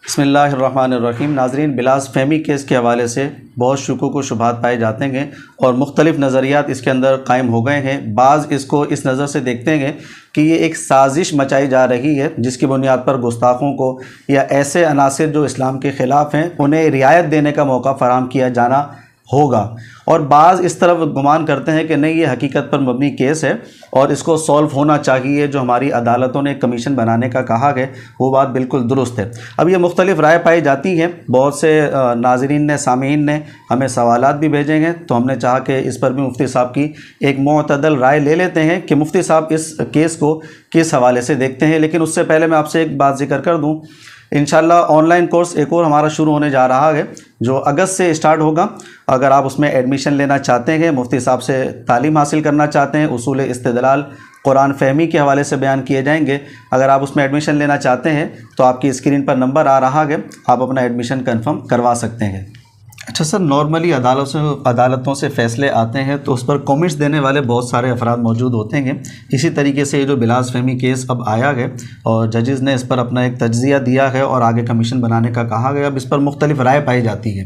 بسم اللہ الرحمن الرحیم۔ ناظرین، بلاس فہمی کیس کے حوالے سے بہت شکوک و شبہات پائے جاتے ہیں اور مختلف نظریات اس کے اندر قائم ہو گئے ہیں۔ بعض اس کو اس نظر سے دیکھتے ہیں کہ یہ ایک سازش مچائی جا رہی ہے جس کی بنیاد پر گستاخوں کو یا ایسے عناصر جو اسلام کے خلاف ہیں انہیں رعایت دینے کا موقع فراہم کیا جانا ہوگا، اور بعض اس طرف گمان کرتے ہیں کہ نہیں، یہ حقیقت پر مبنی کیس ہے اور اس کو سولو ہونا چاہیے۔ جو ہماری عدالتوں نے کمیشن بنانے کا کہا ہے وہ بات بالکل درست ہے۔ اب یہ مختلف رائے پائی جاتی ہیں، بہت سے ناظرین نے، سامعین نے ہمیں سوالات بھی بھیجے ہیں، تو ہم نے چاہا کہ اس پر بھی مفتی صاحب کی ایک معتدل رائے لے لیتے ہیں کہ مفتی صاحب اس کیس کو کس حوالے سے دیکھتے ہیں۔ لیکن اس سے پہلے میں آپ سے ایک بات ذکر کر دوں، انشاءاللہ آن لائن کورس ایک اور ہمارا شروع ہونے جا رہا ہے جو اگست سے اسٹارٹ ہوگا۔ اگر آپ اس میں ایڈمیشن لینا چاہتے ہیں، مفتی صاحب سے تعلیم حاصل کرنا چاہتے ہیں، اصول استدلال قرآن فہمی کے حوالے سے بیان کیے جائیں گے، اگر آپ اس میں ایڈمیشن لینا چاہتے ہیں تو آپ کی اسکرین پر نمبر آ رہا ہے، آپ اپنا ایڈمیشن کنفرم کروا سکتے ہیں۔ اچھا سر، نارملی عدالتوں سے فیصلے آتے ہیں تو اس پر کامنٹس دینے والے بہت سارے افراد موجود ہوتے ہیں۔ اسی طریقے سے یہ جو بلاس فہمی کیس اب آیا ہے اور ججز نے اس پر اپنا ایک تجزیہ دیا ہے اور آگے کمیشن بنانے کا کہا گیا، اب اس پر مختلف رائے پائی جاتی ہے۔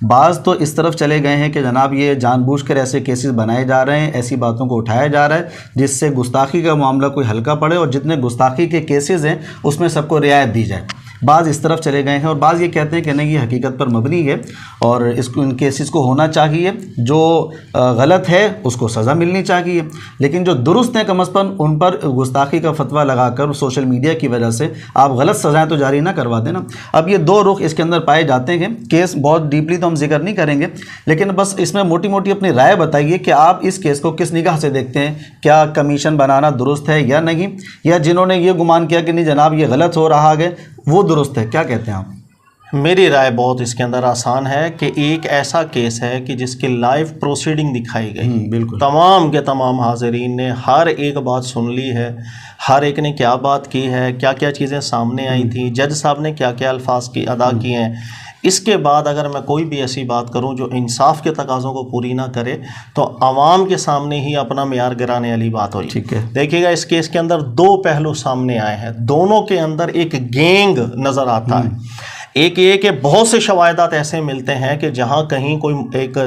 بعض تو اس طرف چلے گئے ہیں کہ جناب یہ جان بوجھ کر ایسے کیسز بنائے جا رہے ہیں، ایسی باتوں کو اٹھایا جا رہا ہے جس سے گستاخی کا معاملہ کوئی ہلکا پڑے اور جتنے گستاخی کے کیسز ہیں اس میں سب کو رعایت دی جائے۔ بعض اس طرف چلے گئے ہیں اور بعض یہ کہتے ہیں کہ نہیں، یہ حقیقت پر مبنی ہے اور ان کیسز کو ہونا چاہیے، جو غلط ہے اس کو سزا ملنی چاہیے، لیکن جو درست ہیں کم از کم ان پر گستاخی کا فتویٰ لگا کر سوشل میڈیا کی وجہ سے آپ غلط سزائیں تو جاری نہ کروا دینا۔ اب یہ دو رخ اس کے اندر پائے جاتے ہیں۔ کیس بہت ڈیپلی تو ہم ذکر نہیں کریں گے، لیکن بس اس میں موٹی موٹی اپنی رائے بتائیے کہ آپ اس کیس کو کس نگاہ سے دیکھتے ہیں، کیا کمیشن بنانا درست ہے یا نہیں، یا جنہوں نے یہ گمان کیا کہ نہیں جناب یہ غلط ہو رہا ہے وہ درست ہے، کیا کہتے ہیں آپ؟ میری رائے بہت اس کے اندر آسان ہے کہ ایک ایسا کیس ہے کہ جس کی لائیو پروسیڈنگ دکھائی گئی، بالکل تمام کے تمام حاضرین نے ہر ایک بات سن لی ہے، ہر ایک نے کیا بات کی ہے، کیا کیا چیزیں سامنے آئی تھیں، جج صاحب نے کیا کیا الفاظ ادا کیے ہیں۔ اس کے بعد اگر میں کوئی بھی ایسی بات کروں جو انصاف کے تقاضوں کو پوری نہ کرے تو عوام کے سامنے ہی اپنا معیار گرانے والی بات ہوئی۔ ٹھیک ہے، دیکھیے گا اس کیس کے اندر دو پہلو سامنے آئے ہیں، دونوں کے اندر ایک گینگ نظر آتا ہے۔ ایک یہ کہ بہت سے شواہدات ایسے ملتے ہیں کہ جہاں کہیں کوئی ایک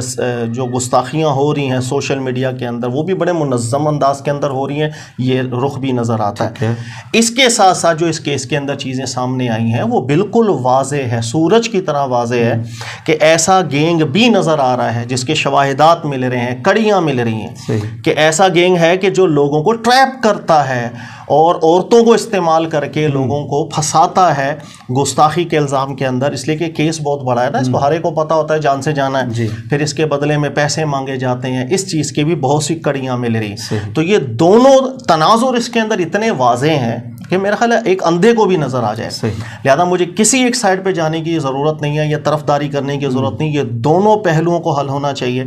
جو گستاخیاں ہو رہی ہیں سوشل میڈیا کے اندر وہ بھی بڑے منظم انداز کے اندر ہو رہی ہیں، یہ رخ بھی نظر آتا ہے۔ اس کے ساتھ ساتھ جو اس کیس کے اندر چیزیں سامنے آئی ہیں وہ بالکل واضح ہے، سورج کی طرح واضح ہے کہ ایسا گینگ بھی نظر آ رہا ہے جس کے شواہدات مل رہے ہیں، کڑیاں مل رہی ہیں کہ ایسا گینگ ہے کہ جو لوگوں کو ٹریپ کرتا ہے اور عورتوں کو استعمال کر کے لوگوں کو پھنساتا ہے گستاخی کے الزام کے اندر، اس لیے کہ کیس بہت بڑا ہے نا، اس کو ہر ایک کو پتہ ہوتا ہے جان سے جانا ہے، پھر اس کے بدلے میں پیسے مانگے جاتے ہیں، اس چیز کی بھی بہت سی کڑیاں مل رہی ہیں۔ تو یہ دونوں تناظر اس کے اندر اتنے واضح ہیں کہ میرا خیال ہے ایک اندھے کو بھی نظر آ جائے، لہذا مجھے کسی ایک سائڈ پہ جانے کی ضرورت نہیں ہے یا طرفداری کرنے کی ضرورت نہیں، یہ دونوں پہلوؤں کو حل ہونا چاہیے۔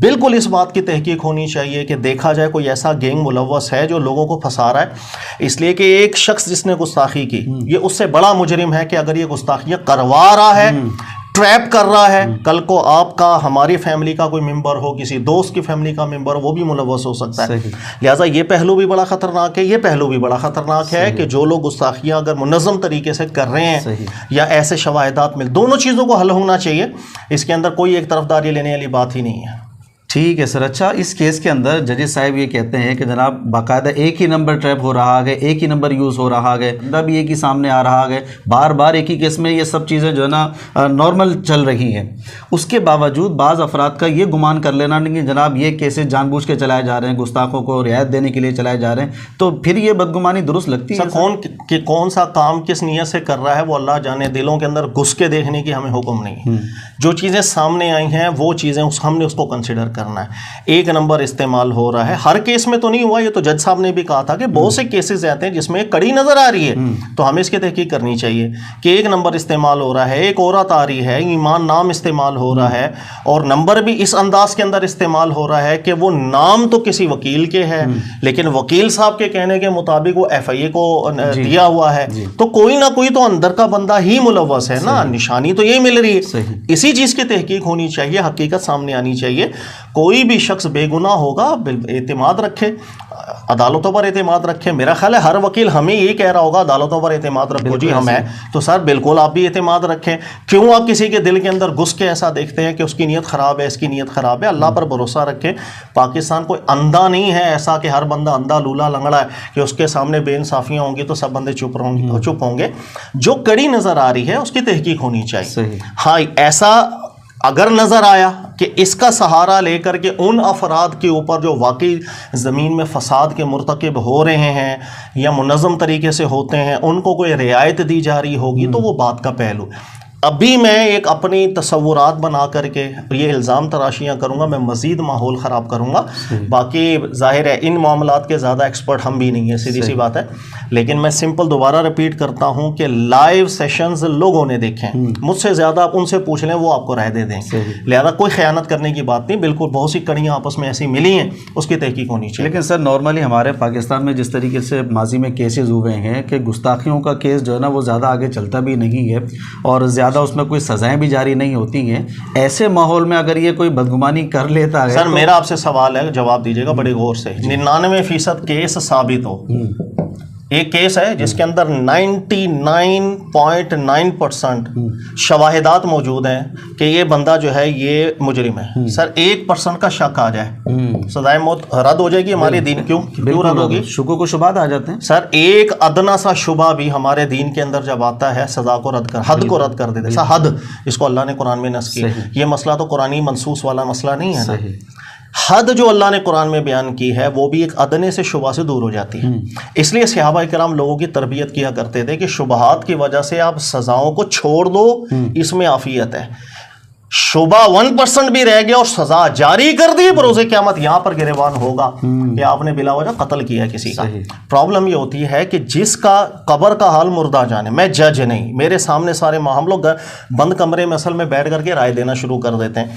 بالکل اس بات کی تحقیق ہونی چاہیے کہ دیکھا جائے کوئی ایسا گینگ ملوث ہے جو لوگوں کو پھنسا رہا ہے، اس لیے کہ ایک شخص جس نے گستاخی کی یہ اس سے بڑا مجرم ہے کہ اگر یہ گستاخیاں کروا رہا ہے، ٹریپ کر رہا ہے، کل کو آپ کا، ہماری فیملی کا کوئی ممبر ہو، کسی دوست کی فیملی کا ممبر ہو، وہ بھی ملوث ہو سکتا ہے۔ لہٰذا یہ پہلو بھی بڑا خطرناک ہے، یہ پہلو بھی بڑا خطرناک ہے کہ جو لوگ گستاخیاں اگر منظم طریقے سے کر رہے ہیں یا ایسے شواہدات مل، دونوں چیزوں کو حل ہونا چاہیے، اس کے اندر کوئی ایک طرفداری لینے والی بات ہی نہیں ہے۔ ٹھیک ہے سر۔ اچھا، اس کیس کے اندر ججز صاحب یہ کہتے ہیں کہ جناب باقاعدہ ایک ہی نمبر ٹریپ ہو رہا ہے، ایک ہی نمبر یوز ہو رہا ہے، بندہ بھی ایک ہی سامنے آ رہا ہے، بار بار ایک ہی کیس میں یہ سب چیزیں جو ہے نا نارمل چل رہی ہیں۔ اس کے باوجود بعض افراد کا یہ گمان کر لینا نہیں کہ جناب یہ کیسز جان بوجھ کے چلائے جا رہے ہیں، گستاخوں کو رعایت دینے کے لیے چلائے جا رہے ہیں، تو پھر یہ بدگمانی درست لگتی ہے؟ کون سا کام کس نیت سے کر رہا ہے وہ اللہ جانے، دلوں کے اندر گھس کے دیکھنے کی ہمیں حکم نہیں۔ جو چیزیں سامنے آئی ہیں وہ چیزیں ہم نے اس کو کنسیڈر کرنا ہے۔ ایک نمبر استعمال ہو رہا ہے، ہر کیس میں تو نہیں ہوا، یہ تو جج صاحب نے بھی کہا تھا کہ بہت سے کیسز آتے ہیں جس میں کڑی نظر آ رہی ہے، تو ہمیں اس کی تحقیق کرنی چاہیے کہ ایک نمبر استعمال ہو رہا ہے، ایک عورت آ رہی ہے، ایمان نام استعمال ہو رہا ہے، اور نمبر بھی اس انداز کے اندر استعمال ہو رہا ہے کہ وہ نام تو کسی وکیل کے ہے لیکن وکیل صاحب کے کہنے کے مطابق وہ ایف آئی اے کو دیا ہوا ہے، تو کوئی نہ کوئی تو اندر کا بندہ ہی ملوث ہے نا، نشانی تو یہ مل رہی ہے۔ اسی چیز کی تحقیق ہونی چاہیے، حقیقت سامنے آنی چاہیے، کوئی بھی شخص بے گناہ ہوگا، اعتماد رکھے، عدالتوں پر اعتماد رکھیں. میرا خیال ہے ہر وکیل ہمیں یہی کہہ رہا ہوگا عدالتوں پر اعتماد رکھو جی ہم ہیں, تو سر بالکل آپ بھی اعتماد رکھیں. کیوں آپ کسی کے دل کے اندر گھس کے ایسا دیکھتے ہیں کہ اس کی نیت خراب ہے, اس کی نیت خراب ہے؟ اللہ پر بھروسہ رکھیں. پاکستان کوئی اندھا نہیں ہے ایسا کہ ہر بندہ اندھا لولا لنگڑا ہے کہ اس کے سامنے بے انصافیاں ہوں گی تو سب بندے چپ ہوں گے. جو کڑی نظر آ رہی ہے اس کی تحقیق ہونی چاہیے. ہاں ایسا اگر نظر آیا کہ اس کا سہارا لے کر کے ان افراد کے اوپر جو واقعی زمین میں فساد کے مرتکب ہو رہے ہیں یا منظم طریقے سے ہوتے ہیں ان کو کوئی رعایت دی جا رہی ہوگی تو وہ بات کا پہلو. ابھی میں ایک اپنی تصورات بنا کر کے یہ الزام تراشیاں کروں گا, میں مزید ماحول خراب کروں گا. باقی ظاہر ہے ان معاملات کے زیادہ ایکسپرٹ ہم بھی نہیں ہیں, سیدھی سی بات ہے. لیکن میں سمپل دوبارہ رپیٹ کرتا ہوں کہ لائیو سیشنز لوگوں نے دیکھے ہیں, مجھ سے زیادہ آپ ان سے پوچھ لیں وہ آپ کو رائے دے دیں. لہذا کوئی خیانت کرنے کی بات نہیں, بالکل بہت سی کڑیاں آپس میں ایسی ملی ہیں, اس کی تحقیق ہونی چاہیے. لیکن سر نارملی ہمارے پاکستان میں جس طریقے سے ماضی میں کیسز ہوئے ہیں کہ گستاخیوں کا کیس جو ہے نا وہ زیادہ آگے چلتا بھی نہیں ہے اور زیادہ اس میں کوئی سزائیں بھی جاری نہیں ہوتی ہیں. ایسے ماحول میں اگر یہ کوئی بدگمانی کر لیتا ہے سر میرا آپ سے سوال ہے, جواب دیجیے گا بڑے غور سے. 99% کیس ثابت ہو, ایک کیس ہے جس کے اندر 99.9% شواہدات موجود ہیں کہ یہ بندہ جو ہے یہ مجرم ہے. سر 1% کا شک آ جائے سزائے موت رد ہو جائے گی ہمارے دین. کیوں رد ہوگی؟ شکوک و شبہات آ جاتے ہیں. سر ایک ادنا سا شبہ بھی ہمارے دین کے اندر جب آتا ہے سزا کو رد کر, حد کو رد کر دیتے. سر حد اس کو اللہ نے قرآن میں نص کی. یہ مسئلہ تو قرآنی منصوص والا مسئلہ نہیں ہے نا. حد جو اللہ نے قرآن میں بیان کی ہے وہ بھی ایک ادنے سے شبہ سے دور ہو جاتی ہے. اس لیے صحابہ کرام لوگوں کی تربیت کیا کرتے تھے کہ شبہات کی وجہ سے آپ سزاؤں کو چھوڑ دو, اس میں عافیت ہے. شبہ 1% بھی رہ گیا اور سزا جاری کر دی, بروز قیامت یہاں پر گریبان ہوگا کہ آپ نے بلا وجہ قتل کیا کسی کا. پرابلم یہ ہوتی ہے کہ جس کا قبر کا حال مردہ جانے, میں جج نہیں, میرے سامنے سارے ہم لوگ بند کمرے میں اصل میں بیٹھ کر کے رائے دینا شروع کر دیتے ہیں.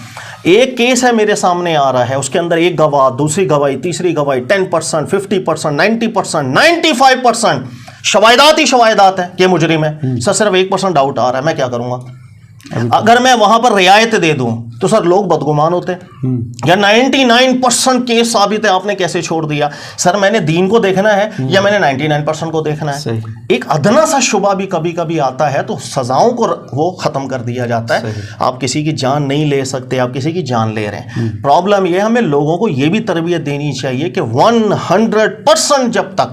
ایک کیس ہے میرے سامنے آ رہا ہے, اس کے اندر ایک گواہ, دوسری گواہی, تیسری گواہی, 10%, 50%, 90%, 95% شواہدات ہی شواہدات ہیں کہ مجرم ہے. سر صرف 1% ڈاؤٹ آ رہا ہے, میں کیا کروں گا؟ اگر میں وہاں پر رعایت دے دوں تو سر لوگ بدگمان ہوتے ہیں. یا 99% کیس ثابت ہے, آپ نے کیسے چھوڑ دیا؟ سر میں نے دین کو دیکھنا ہے یا میں نے 99% کو دیکھنا ہے؟ ایک ادنا سا شبہ بھی کبھی کبھی آتا ہے تو سزاؤں کو وہ ختم کر دیا جاتا ہے. آپ کسی کی جان نہیں لے سکتے, آپ کسی کی جان لے رہے ہیں. پرابلم یہ ہمیں لوگوں کو یہ بھی تربیت دینی چاہیے کہ 100% جب تک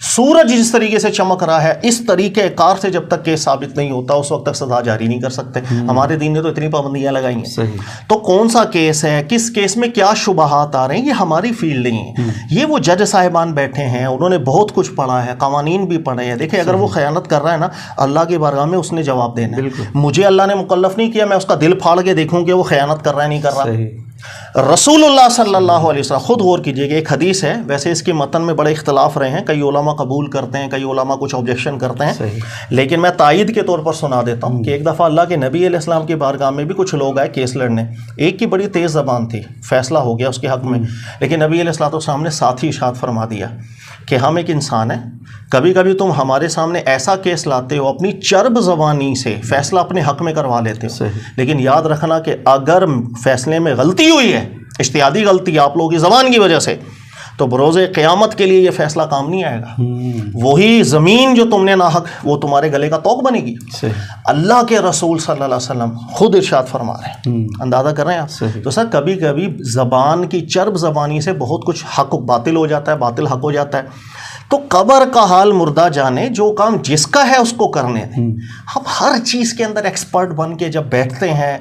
سورج جس طریقے سے چمک رہا ہے اس طریقے کار سے جب تک کیس ثابت نہیں ہوتا اس وقت تک سزا جاری نہیں کر سکتے. ہمارے دین نے تو اتنی پابندیاں لگائی ہیں. تو کون سا کیس ہے, کس کیس میں کیا شبہات آ رہے ہیں, یہ ہماری فیلڈ نہیں ہے. یہ وہ جج صاحبان بیٹھے ہیں, انہوں نے بہت کچھ پڑھا ہے, قوانین بھی پڑھے ہیں. دیکھیں اگر وہ خیانت کر رہا ہے نا, اللہ کی بارگاہ میں اس نے جواب دینا ہے. مجھے اللہ نے مکلف نہیں کیا میں اس کا دل پھاڑ کے دیکھوں کہ وہ خیانت کر رہا ہے نہیں کر رہا. رسول اللہ صلی اللہ علیہ وسلم خود غور کیجئے کہ ایک حدیث ہے, ویسے اس کے متن میں بڑے اختلاف رہے ہیں, کئی علماء قبول کرتے ہیں, کئی علماء کچھ آبجیکشن کرتے ہیں, لیکن میں تائید کے طور پر سنا دیتا ہوں کہ ایک دفعہ اللہ کے نبی علیہ السلام کی بارگاہ میں بھی کچھ لوگ آئے کیس لڑنے. ایک کی بڑی تیز زبان تھی, فیصلہ ہو گیا اس کے حق میں, لیکن نبی علیہ السلام نے ساتھ ہی ارشاد فرما دیا کہ ہم ایک انسان ہیں, کبھی کبھی تم ہمارے سامنے ایسا کیس لاتے ہو اپنی چرب زبانی سے فیصلہ اپنے حق میں کروا لیتے ہو, لیکن یاد رکھنا کہ اگر فیصلے میں غلطی ہوئی ہے, اجتہادی غلطی آپ لوگوں کی زبان کی وجہ سے, تو بروز قیامت کے لیے یہ فیصلہ کام نہیں آئے گا. وہی زمین جو تم نے ناحق وہ تمہارے گلے کا توق بنے گی. اللہ کے رسول صلی اللہ علیہ وسلم خود ارشاد فرما رہے ہیں, اندازہ کر رہے ہیں آپ. تو سر کبھی کبھی زبان کی چرب زبانی سے بہت کچھ حق باطل ہو جاتا ہے, باطل حق ہو جاتا ہے. تو قبر کا حال مردہ جانے, جو کام جس کا ہے اس کو کرنے دیں. ہم ہر چیز کے اندر ایکسپرٹ بن کے جب بیٹھتے ہیں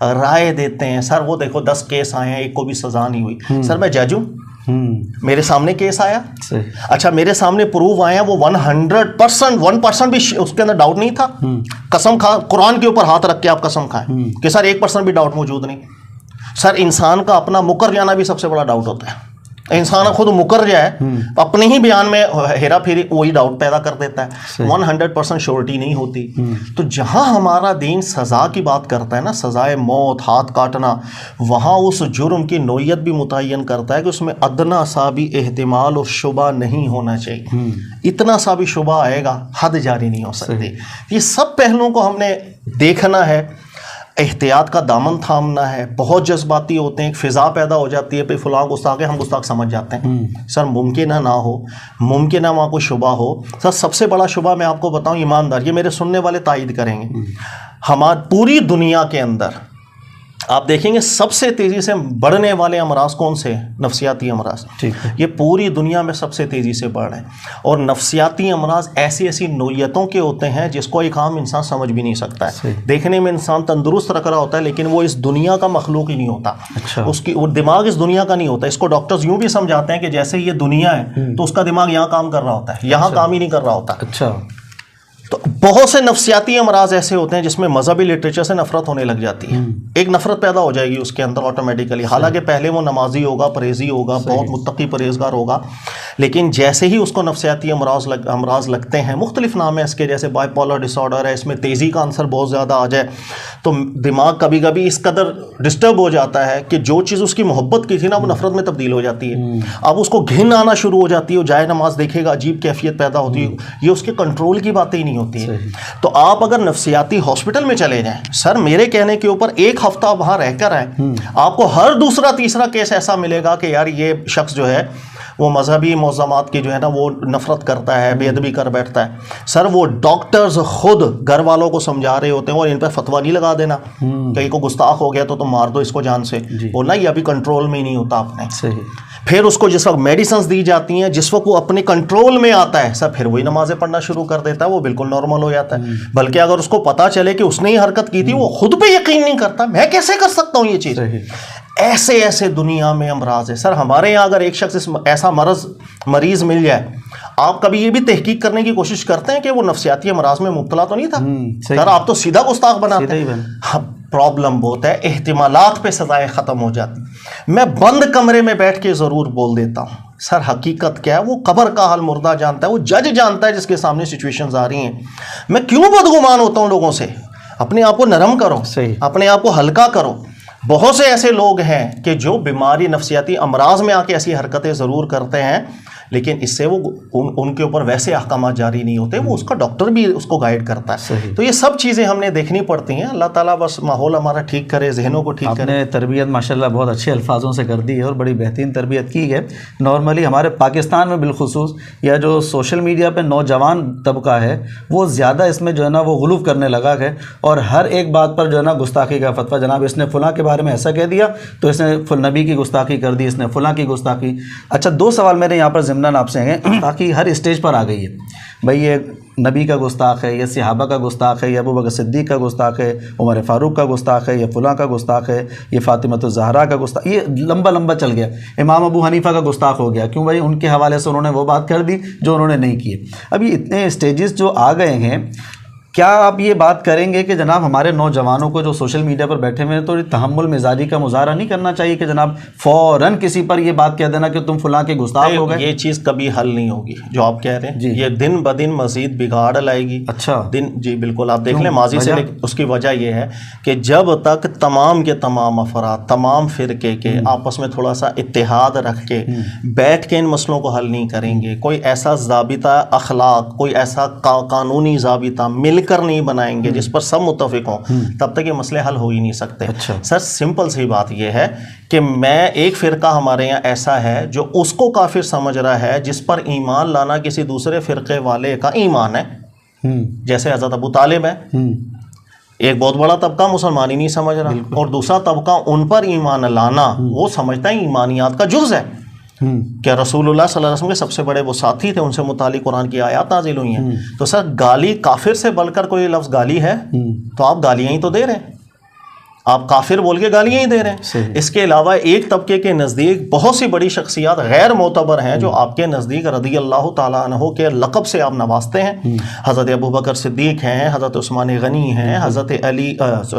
رائے دیتے ہیں, سر وہ دیکھو 10 کیس آئے ہیں ایک کو بھی سزا نہیں ہوئی. سر میں جج ہوں, میرے سامنے کیس آیا, اچھا میرے سامنے پروف آئے ہیں, وہ 100% بھی اس کے اندر ڈاؤٹ نہیں تھا. قسم کھا, قرآن کے اوپر ہاتھ رکھ کے آپ قسم کھائیں کہ سر 1% بھی ڈاؤٹ موجود نہیں. سر انسان کا اپنا مکر جانا بھی سب سے بڑا ڈاؤٹ ہوتا ہے. انسان خود مکر جائے اپنے ہی بیان میں ہیرا پھیری وہی ڈاؤٹ پیدا کر دیتا ہے. 100% شورٹی نہیں ہوتی. تو جہاں ہمارا دین سزا کی بات کرتا ہے نا, سزائے موت, ہاتھ کاٹنا, وہاں اس جرم کی نوعیت بھی متعین کرتا ہے کہ اس میں ادنا سا بھی احتمال اور شبہ نہیں ہونا چاہیے. اتنا سا بھی شبہ آئے گا حد جاری نہیں ہو سکتی. یہ سب پہلوؤں کو ہم نے دیکھنا ہے. احتیاط کا دامن تھامنا ہے. بہت جذباتی ہوتے ہیں, ایک فضا پیدا ہو جاتی ہے, پھر فلاں گستاخ ہے, ہم گستاخ سمجھ جاتے ہیں. سر ممکن ہے نہ ہو, ممکن ہے وہاں کوئی شبہ ہو. سر سب سے بڑا شبہ میں آپ کو بتاؤں, ایماندار, یہ میرے سننے والے تائید کریں گے, ہماری پوری دنیا کے اندر آپ دیکھیں گے سب سے تیزی سے بڑھنے والے امراض کون سے؟ نفسیاتی امراض. یہ پوری دنیا میں سب سے تیزی سے بڑھ رہے ہیں. اور نفسیاتی امراض ایسی نوعیتوں کے ہوتے ہیں جس کو ایک عام انسان سمجھ بھی نہیں سکتا ہے. دیکھنے میں انسان تندرست رکھ رہا ہوتا ہے, لیکن وہ اس دنیا کا مخلوق ہی نہیں ہوتا. اس کی وہ دماغ اس دنیا کا نہیں ہوتا. اس کو ڈاکٹرز یوں بھی سمجھاتے ہیں کہ جیسے یہ دنیا ہے تو اس کا دماغ یہاں کام کر رہا ہوتا ہے, یہاں کام ہی نہیں کر رہا ہوتا. اچھا. تو بہت سے نفسیاتی امراض ایسے ہوتے ہیں جس میں مذہبی لٹریچر سے نفرت ہونے لگ جاتی ہے. ایک نفرت پیدا ہو جائے گی اس کے اندر آٹومیٹیکلی, حالانکہ پہلے وہ نمازی ہوگا, پرہیزی ہوگا, بہت متقی پرہیزگار ہوگا, لیکن جیسے ہی اس کو نفسیاتی امراض لگتے ہیں, مختلف نام ہے اس کے, جیسے بائی پولر ڈس آرڈر ہے, اس میں تیزی کا عنصر بہت زیادہ آ جائے تو دماغ کبھی کبھی اس قدر ڈسٹرب ہو جاتا ہے کہ جو چیز اس کی محبت کی تھی نا, وہ نفرت میں تبدیل ہو جاتی ہے. اب اس کو گھن آنا شروع ہو جاتی ہے, وہ جائے نماز دیکھے گا عجیب کیفیت پیدا ہوتی ہے. یہ اس کے کنٹرول کی باتیں ہی نہیں ہوتی ہے. تو آپ اگر نفسیاتی ہاسپٹل میں چلے جائیں, سر میرے کہنے کے اوپر ایک ہفتہ وہاں رہ کر آئیں, آپ کو ہر دوسرا تیسرا کیس ایسا ملے گا کہ یار یہ شخص جو ہے وہ مذہبی موضوعات کی جو ہے نا وہ نفرت کرتا ہے, بے ادبی کر بیٹھتا ہے. سر وہ ڈاکٹرز خود گھر والوں کو سمجھا رہے ہوتے ہیں, اور ان پہ فتویٰ نہیں لگا دینا کہ کو گستاخ ہو گیا تو تم مار دو اس کو جان سے, بولنا یہ ابھی کنٹرول میں ہی نہیں ہوتا آپ نے. پھر اس کو جس وقت میڈیسنز دی جاتی ہیں, جس وقت وہ اپنے کنٹرول میں آتا ہے, سر پھر وہی نمازیں پڑھنا شروع کر دیتا ہے, وہ بالکل نارمل ہو جاتا ہے. بلکہ اگر اس کو پتا چلے کہ اس نے ہی حرکت کی تھی, وہ خود پہ یقین نہیں کرتا, میں کیسے کر سکتا ہوں یہ چیز. ایسے دنیا میں امراض ہے. سر ہمارے یہاں اگر ایک شخص ایسا مریض مل جائے, آپ کبھی یہ بھی تحقیق کرنے کی کوشش کرتے ہیں کہ وہ نفسیاتی امراض میں مبتلا تو نہیں تھا؟ سر آپ تو سیدھا گستاخ بناتے ہیں. پرابلم بہت ہے, احتمالات پہ سزائیں ختم ہو جاتی. میں بند کمرے میں بیٹھ کے ضرور بول دیتا ہوں, سر حقیقت کیا ہے وہ قبر کا حال مردہ جانتا ہے, وہ جج جانتا ہے جس کے سامنے سچویشنز آ رہی ہیں. میں کیوں بدگمان ہوتا ہوں لوگوں سے؟ اپنے آپ کو نرم کرو, اپنے آپ کو ہلکا کرو. بہت سے ایسے لوگ ہیں کہ جو بیماری نفسیاتی امراض میں آ کے ایسی حرکتیں ضرور کرتے ہیں, لیکن اس سے وہ ان کے اوپر ویسے احکامات جاری نہیں ہوتے, وہ اس کا ڈاکٹر بھی اس کو گائیڈ کرتا ہے. تو یہ سب چیزیں ہم نے دیکھنی پڑتی ہیں. اللہ تعالیٰ بس ماحول ہمارا ٹھیک کرے, ذہنوں کو ٹھیک کرے. آپ نے تربیت ماشاءاللہ بہت اچھے الفاظوں سے کر دی ہے اور بڑی بہترین تربیت کی ہے. نارملی ہمارے پاکستان میں بالخصوص یا جو سوشل میڈیا پہ نوجوان طبقہ ہے وہ زیادہ اس میں جو ہے نا وہ غلو کرنے لگا ہے, اور ہر ایک بات پر جو ہے نا گستاخی کا فتویٰ, جناب اس نے فلاں کے بارے میں ایسا کہہ دیا تو اس نے نبی کی گستاخی کر دی, اس نے فلاں کی گستاخی. اچھا, دو سوال میرے یہاں پر ضمناً آپ سے ہیں. گستاخی ہر اسٹیج پر آ گئی ہے بھائی, یہ نبی کا گستاخ ہے, یہ صحابہ کا گستاخ ہے, یہ ابو بکر صدیق کا گستاخ ہے, عمر فاروق کا گستاخ ہے, یہ فلاں کا گستاخ ہے, یہ فاطمۃ الزہرا کا گستاخ, یہ لمبا چل گیا. امام ابو حنیفہ کا گستاخ ہو گیا, کیوں بھائی ان کے حوالے سے انہوں نے وہ بات کر دی جو انہوں نے نہیں کی. اب یہ اتنے اسٹیجز جو آ گئے ہیں, کیا آپ یہ بات کریں گے کہ جناب ہمارے نوجوانوں کو جو سوشل میڈیا پر بیٹھے ہوئے ہیں تو تحمل مزاجی کا مظاہرہ نہیں کرنا چاہیے کہ جناب فوراً کسی پر یہ بات کہہ دینا کہ تم فلاں کے گستاخ ہو گئے؟ یہ چیز کبھی حل نہیں ہوگی جو آپ کہہ رہے ہیں, یہ دن بدن مزید بگاڑ لائے گی. اچھا, جی بالکل, آپ دیکھ لیں ماضی سے. اس کی وجہ یہ ہے کہ جب تک تمام کے تمام افراد, تمام فرقے کے آپس میں تھوڑا سا اتحاد رکھ کے بیٹھ کے ان مسئلوں کو حل نہیں کریں گے, کوئی ایسا ضابطہ اخلاق, کوئی ایسا قانونی ضابطہ مل کر نہیں بنائیں گے جس پر سب متفق ہوں, تب تک یہ مسئلے حل ہو ہی نہیں سکتے. سر سمپل سی بات یہ ہے کہ میں ایک فرقہ ہمارے یہاں ایسا ہے جو اس کو کافر سمجھ رہا ہے جس پر ایمان لانا کسی دوسرے فرقے والے کا ایمان ہے, جیسے حضرت ابو طالب ہے. ایک بہت بڑا طبقہ مسلمان ہی نہیں سمجھ رہا, اور دوسرا طبقہ ان پر ایمان لانا وہ سمجھتا ہے ایمانیات کا جز ہے. کہ رسول اللہ صلی اللہ علیہ وسلم کے سب سے بڑے وہ ساتھی تھے, ان سے متعلق قرآن کی آیات نازل ہوئی ہیں. تو سر گالی کافر سے بڑھ کر کوئی لفظ گالی ہے تو آپ گالیاں ہی تو دے رہے ہیں, آپ کافر بول کے گالیاں ہی دے رہے ہیں. اس کے علاوہ ایک طبقے کے نزدیک بہت سی بڑی شخصیات غیر معتبر ہیں جو آپ کے نزدیک رضی اللہ تعالیٰ عنہ کے لقب سے آپ نوازتے ہیں. حضرت ابو بکر صدیق ہیں, حضرت عثمان غنی ہیں, حضرت علی,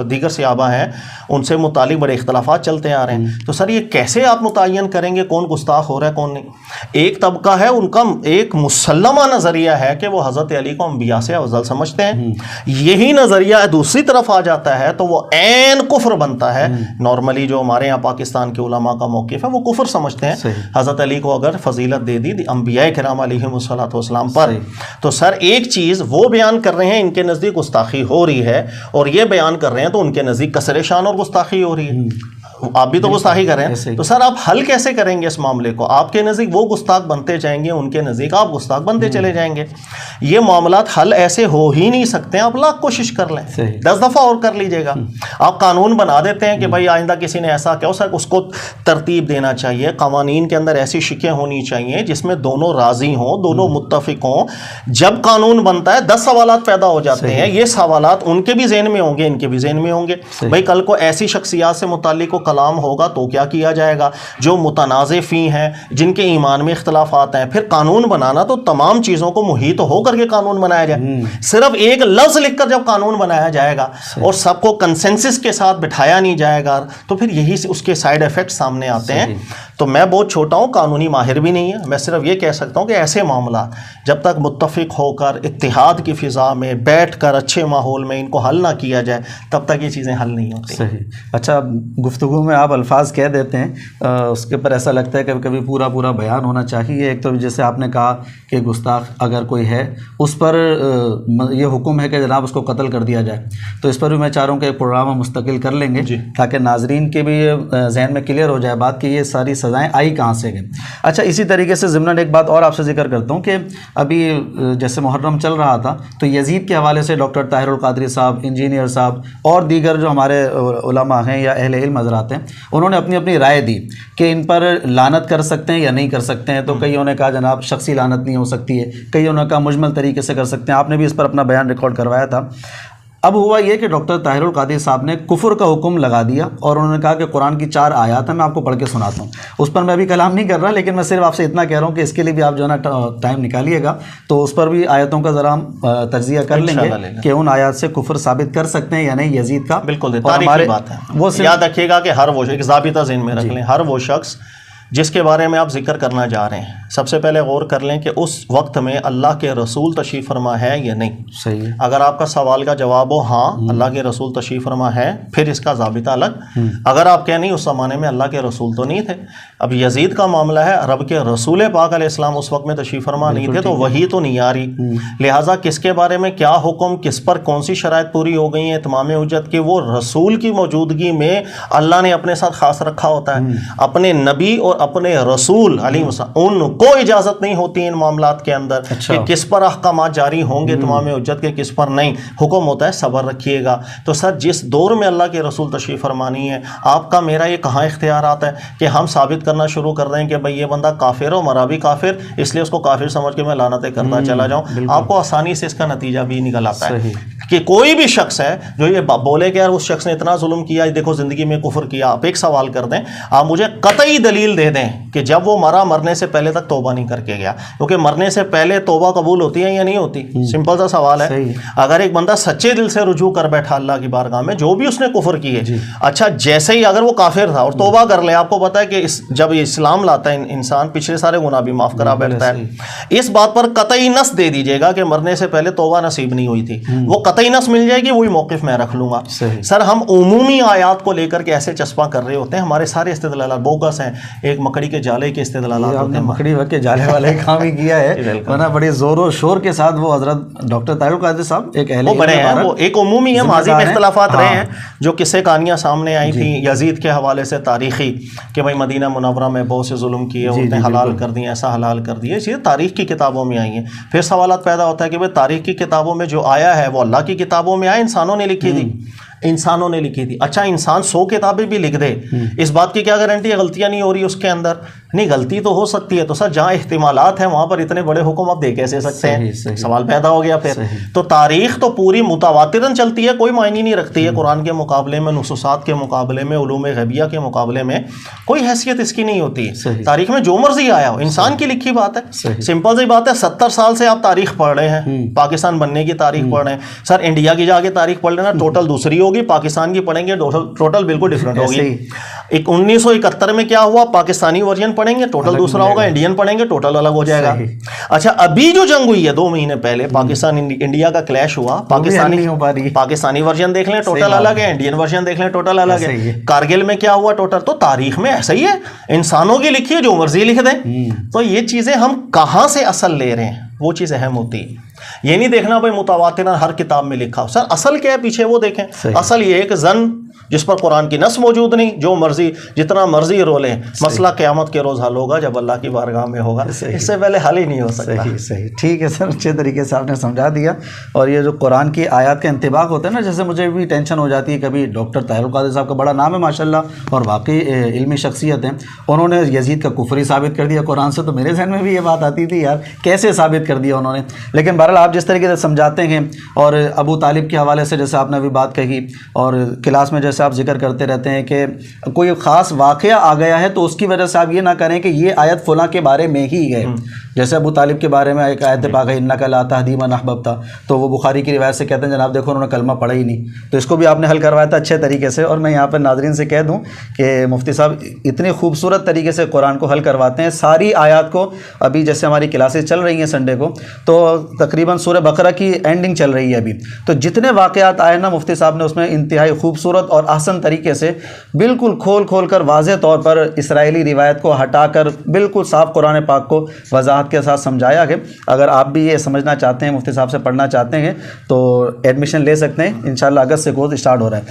دیگر صحابہ ہیں, ان سے متعلق بڑے اختلافات چلتے آ رہے ہیں. تو سر یہ کیسے آپ متعین کریں گے کون گستاخ ہو رہا ہے کون نہیں؟ ایک طبقہ ہے, ان کا ایک مسلمہ نظریہ ہے کہ وہ حضرت علی کو انبیاء سے افضل سمجھتے ہیں. یہی نظریہ دوسری طرف آ جاتا ہے تو وہ عین کفر بنتا ہے. نارملی جو ہمارے یہاں پاکستان کے علماء کا موقف ہے وہ کفر سمجھتے ہیں. حضرت علی کو اگر فضیلت دے دی انبیاء کرام علیہم الصلوۃ والسلام پر, تو سر ایک چیز وہ بیان کر رہے ہیں ان کے نزدیک گستاخی ہو رہی ہے, اور یہ بیان کر رہے ہیں تو ان کے نزدیک کسر شان اور گستاخی ہو رہی ہے. آپ بھی تو گستاخی کر رہے ہیں, تو سر آپ حل کیسے کریں گے اس معاملے کو؟ آپ کے نزدیک وہ گستاخ بنتے جائیں گے, ان کے نزدیک آپ گستاخ بنتے چلے جائیں گے. یہ معاملات حل ایسے ہو ہی نہیں سکتے ہیں. آپ لاکھ کوشش کر لیں, 10 دفعہ اور کر لیجئے گا. آپ قانون بنا دیتے ہیں کہ بھائی آئندہ کسی نے ایسا کیا, سر اس کو ترتیب دینا چاہیے. قوانین کے اندر ایسی شکیں ہونی چاہیے جس میں دونوں راضی ہوں, دونوں متفق ہوں. جب قانون بنتا ہے 10 سوالات پیدا ہو جاتے ہیں. یہ سوالات ان کے بھی ذہن میں ہوں گے, ان کے بھی ذہن میں ہوں گے. بھائی کل کو ایسی شخصیات سے متعلق کلام ہوگا تو کیا کیا جائے گا, جو متنازع فی ہیں, جن کے ایمان میں اختلافات ہیں. پھر قانون بنانا تو تمام چیزوں کو محیط ہو کر کے قانون بنایا جائے. صرف ایک لفظ لکھ کر جب قانون بنایا جائے گا اور سب کو کنسنسس کے ساتھ بٹھایا نہیں جائے گا, تو پھر یہی اس کے سائیڈ ایفیکٹ سامنے آتے ہیں. تو میں بہت چھوٹا ہوں, قانونی ماہر بھی نہیں ہے. میں صرف یہ کہہ سکتا ہوں کہ ایسے معاملات جب تک متفق ہو کر اتحاد کی فضا میں بیٹھ کر اچھے ماحول میں ان کو حل نہ کیا جائے, تب تک یہ چیزیں حل نہیں ہوتی. صحیح. اچھا, گفتگو میں آپ الفاظ کہہ دیتے ہیں, اس کے پر ایسا لگتا ہے کہ کبھی پورا بیان ہونا چاہیے. ایک تو جیسے آپ نے کہا کہ گستاخ اگر کوئی ہے اس پر یہ حکم ہے کہ جناب اس کو قتل کر دیا جائے, تو اس پر بھی میں چاہ رہا ہوں کہ ایک پروگرام ہم مستقل کر لیں گے تاکہ ناظرین کے بھی ذہن میں کلیئر ہو جائے بات کہ یہ ساری سزائیں آئی کہاں سے گئیں. اچھا, اسی طریقے سے ضمن ایک بات اور آپ سے ذکر کرتا ہوں کہ ابھی جیسے محرم چل رہا تھا تو یزید کے حوالے سے ڈاکٹر طاہر القادری صاحب, انجینئر صاحب اور دیگر جو ہمارے علماء ہیں یا اہل علم حضرات ہیں, انہوں نے اپنی رائے دی کہ ان پر لعنت کر سکتے ہیں یا نہیں کر سکتے ہیں. تو کئیوں نے کہا جناب شخصی لعنت نہیں ہو سکتی ہے, کئیوں نے کہا مجمل طریقے سے کر سکتے ہیں. آپ نے بھی اس پر اپنا بیان ریکارڈ کروایا تھا. اب ہوا یہ کہ ڈاکٹر طاہر القادری صاحب نے کفر کا حکم لگا دیا اور انہوں نے کہا کہ قرآن کی 4 آیات ہیں, میں آپ کو پڑھ کے سناتا ہوں. اس پر میں ابھی کلام نہیں کر رہا, لیکن میں صرف آپ سے اتنا کہہ رہا ہوں کہ اس کے لیے بھی آپ جو ہے نا ٹائم نکالیے گا, تو اس پر بھی آیتوں کا ذرا ہم تجزیہ کر لیں گے کہ ان آیات سے کفر ثابت کر سکتے ہیں یا نہیں یزید کا. بالکل تاریخی بات ہے. وہ یاد رکھیے گا کہ ہر وہ ایک ضابطہ ذہن میں رکھ لیں, ہر وہ شخص جس کے بارے میں آپ ذکر کرنا جا رہے ہیں, سب سے پہلے غور کر لیں کہ اس وقت میں اللہ کے رسول تشریف فرما ہے یا نہیں. صحیح. اگر آپ کا سوال کا جواب ہو ہاں اللہ کے رسول تشریف فرما ہے, پھر اس کا ضابطہ الگ. اگر آپ کہیں نہیں اس زمانے میں اللہ کے رسول تو نہیں تھے. اب یزید کا معاملہ ہے, رب کے رسول پاک علیہ السلام اس وقت میں تشریف فرما نہیں تھے, تو وہی تو نہیں آ رہی. لہٰذا کس کے بارے میں کیا حکم, کس پر کون سی شرائط پوری ہو گئی ہیں اتمام حجت کے, وہ رسول کی موجودگی میں اللہ نے اپنے ساتھ خاص رکھا ہوتا ہے. اپنے نبی اور اپنے رسول علیہ السلام ان کو اجازت نہیں ہوتی ان معاملات کے اندر کہ کس پر احکامات جاری ہوں گے تمام حجت کے, کس پر نہیں. حکم ہوتا ہے صبر رکھیے گا. تو سر جس دور میں اللہ کے رسول تشریف فرمانی ہے, آپ کا میرا یہ کہاں اختیارات ہے کہ ہم ثابت کرنا شروع کر رہے ہیں کہ بھئی یہ بندہ کافر ہو, مرا بھی کافر, اس لیے اس کو کافر سمجھ کے میں لعنتیں کرتا چلا جاؤں. آپ کو آسانی سے اس کا نتیجہ بھی نکل آتا ہے کہ کوئی بھی شخص ہے جو یہ بولے کہ یار اس شخص نے اتنا ظلم کیا, دیکھو زندگی میں کفر کیا. آپ ایک سوال کر دیں, آپ مجھے قطعی دلیل دے دیں کہ جب وہ مرنے سے پہلے تک توبہ نہیں کر کے گیا, کیونکہ مرنے سے پہلے توبہ قبول ہوتی ہے یا نہیں ہوتی. سمپل سا سوال ہے. اگر ایک بندہ سچے دل سے رجوع کر بیٹھا اللہ کی بارگاہ میں, جو بھی اس نے کفر کی ہے, اچھا جیسے ہی اگر وہ کافر تھا اور توبہ کر لے, آپ کو پتا ہے کہ جب اسلام لاتا ہے انسان پچھلے سارے گناہ بھی معاف کرا بیٹھتا ہے. اس بات پر قطعی نص دے دیجیے گا کہ مرنے سے پہلے توبہ نصیب نہیں ہوئی تھی, وہ قطعی نص مل جائے گی, وہی موقف میں رکھ لوں گا. سر ہم عمومی آیات کو لے کر کے ایسے چسپاں کر رہے ہوتے ہیں, ہمارے سارے استدلالات بوگس ہیں. ایک مکڑی کے جالے کے استدلالات ہوتے ہیں. مکڑی کے جالے والے کام ہی کیا ہے, ورنہ بڑے زور و شور کے ساتھ وہ حضرت ڈاکٹر طاہر القادری صاحب ایک اہل بڑے ہیں, وہ ایک عمومی ہے, ماضی میں اختلافات رہے ہیں, جو قصے کہانیاں سامنے آئی تھیں یزید کے حوالے سے تاریخی, کہ بھائی مدینہ منورہ میں بہت سے ظلم کیے, انہیں حلال کر دیے, ایسا حلال کر دیے. یہ تاریخ کی کتابوں میں آئی ہیں. پھر سوالات پیدا ہوتا ہے کہ بھائی تاریخ کی کتابوں میں جو آیا ہے وہ اللہ کی کتابوں میں آیا, انسانوں نے لکھی تھی, انسانوں نے لکھی تھی. اچھا انسان 100 کتابیں بھی لکھ دے, اس بات کی کیا گارنٹی ہے غلطیاں نہیں ہو رہی اس کے اندر؟ نہیں, غلطی تو ہو سکتی ہے. تو سر جہاں احتمالات ہیں وہاں پر اتنے بڑے حکم آپ دے کیسے سکتے ہیں؟ سوال پیدا ہو گیا پھر. تو تاریخ تو پوری متواتراً چلتی ہے, کوئی معنی نہیں رکھتی ہے. قرآن کے مقابلے میں, نصوصات کے مقابلے میں, علوم غیبیہ کے مقابلے میں کوئی حیثیت اس کی نہیں ہوتی ہے. تاریخ میں جو مرضی آیا ہو, انسان کی لکھی بات ہے. سمپل سی بات ہے, 70 سال سے آپ تاریخ پڑھ رہے ہیں, پاکستان بننے کی تاریخ پڑھ رہے ہیں. سر انڈیا کی جا کے تاریخ پڑھ لینا ٹوٹل دوسری ہوگی. ہوگی, پاکستان کی پڑھیں گے ٹوٹل بالکل ڈفرینٹ ایسے ہوگی. ہی. 1971 میں کیا ہوا, پاکستانی ورژن پڑھیں گے ٹوٹل دوسرا ہوگا, انڈین پڑھیں گے ٹوٹل الگ ہو جائے گا. اچھا ابھی جو جنگ ہوئی ہے 2 مہینے پہلے, پاکستان انڈیا کا کلیش ہوا, پاکستانی ورژن دیکھ لیں ٹوٹل الگ ہے, انڈین ورژن دیکھ لیں ٹوٹل الگ ہے. کارگل میں کیا ہوا ٹوٹل, تو تاریخ میں ایسا ہی ہے, انسانوں کی لکھی ہے جو مرضی لکھ دیں. تو یہ چیزیں ہم کہاں سے اصل لے رہے ہیں وہ چیز اہم ہوتی ہے. یہ نہیں دیکھنا بھائی متواترا ہر کتاب میں لکھا ہو, سر اصل کیا ہے پیچھے وہ دیکھیں. اصل یہ ایک زن جس پر قرآن کی نص موجود نہیں, جو مرضی جتنا مرضی رو لیں, مسئلہ قیامت کے روز حل ہوگا جب اللہ کی بارگاہ میں ہوگا, اس سے پہلے حل ہی نہیں ہو سکتا. صحیح. ٹھیک ہے سر, اچھے طریقے سے آپ نے سمجھا دیا. اور یہ جو قرآن کی آیات کا انطباق ہوتا ہے نا, جیسے مجھے بھی ٹینشن ہو جاتی ہے کبھی. ڈاکٹر طاہر القادری صاحب کا بڑا نام ہے ماشاءاللہ, اور واقعی علمی شخصیت ہیں. انہوں نے یزید کا کفری ثابت کر دیا قرآن سے, تو میرے ذہن میں بھی یہ بات آتی تھی یار کیسے ثابت کر دیا انہوں نے. لیکن بہرحال آپ جس طریقے سے سمجھاتے ہیں, اور ابو طالب کے حوالے سے جیسے آپ نے ابھی بات کہی, اور کلاس میں جیسے آپ ذکر کرتے رہتے ہیں کہ کوئی خاص واقعہ آ گیا ہے تو اس کی وجہ سے آپ یہ نہ کریں کہ یہ آیت فلاں کے بارے میں ہی ہے. جیسے ابو طالب کے بارے میں ایک آیت پاک ہے انک لا تہدی من احببت, تو وہ بخاری کی روایت سے کہتے ہیں جناب دیکھو انہوں نے کلمہ پڑھا ہی نہیں. تو اس کو بھی آپ نے حل کروایا تھا اچھے طریقے سے. اور میں یہاں پر ناظرین سے کہہ دوں کہ مفتی صاحب اتنی خوبصورت طریقے سے قرآن کو حل کرواتے ہیں. ساری آیات کو ابھی جیسے ہماری کلاسز چل رہی ہیں سنڈے کو, تو تقریباً سورہ بقرہ کی اینڈنگ چل رہی ہے ابھی, تو جتنے واقعات آئے نا مفتی صاحب نے اس میں انتہائی خوبصورت اور احسن طریقے سے بالکل کھول کر واضح طور پر اسرائیلی روایت کو ہٹا کر بالکل صاف قرآن پاک کو وضاحت کے ساتھ سمجھایا ہے. اگر آپ بھی یہ سمجھنا چاہتے ہیں, مفتی صاحب سے پڑھنا چاہتے ہیں, تو ایڈمیشن لے سکتے ہیں. انشاءاللہ اگست سے کورس اسٹارٹ ہو رہا ہے.